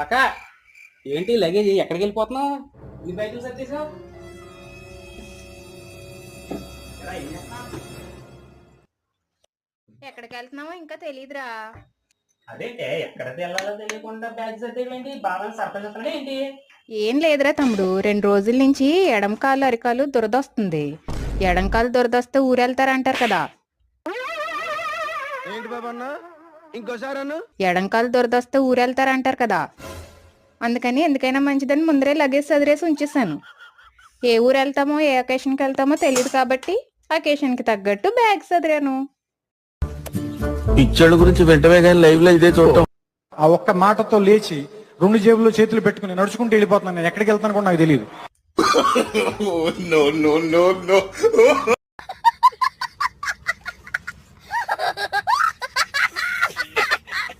అక్క ఏంటి లగేజ్ ఎక్కడికి వెళ్ళిపోతున్నావు? నీ బైకులు సర్దేశావు? ఎక్కడికి వెళ్తున్నామో ఇంకా తెలీదురా. అదేంటే ఎక్కడికి వెళ్ళాలో తెలియకుండా బ్యాగ్ సర్దేయడం ఏంటి? బాగా సర్ప్రైజ్ అవుతాడే ఏంటి? ఏం లేదురా తమ్ముడు, 2 రోజుల నుంచి ఎడంకాలు అరికాలు దురదొస్తుంది. ఎడంకాలు దురదొస్తే ఊరెళ్తారంటారు కదా. ఏంటి బాబన్న ఇంకోసారి అన్న ఎడంకాలు దురదొస్తే ఊరెళ్తారంటారు కదా. అందుకని ఎందుకైనా మంచిదని ముందరే లగేజ్ సదిరేసి ఉంచేసాను. ఏ ఊరు వెళ్తామో ఏ అకేషన్కి వెళ్తామో తెలియదు కాబట్టి అకేషన్కి తగ్గట్టు బ్యాగ్ సదిరాను. పిచ్చోళ్ళ గురించి వెంటనే కానీ లైవ్ లో ఇదే చూడటం. ఆ ఒక్క మాటతో లేచి 2 జేబుల్లో చేతులు పెట్టుకుని నడుచుకుంటూ వెళ్ళిపోతున్నాను. నేను ఎక్కడికి వెళ్తాను కూడా నాకు తెలియదు.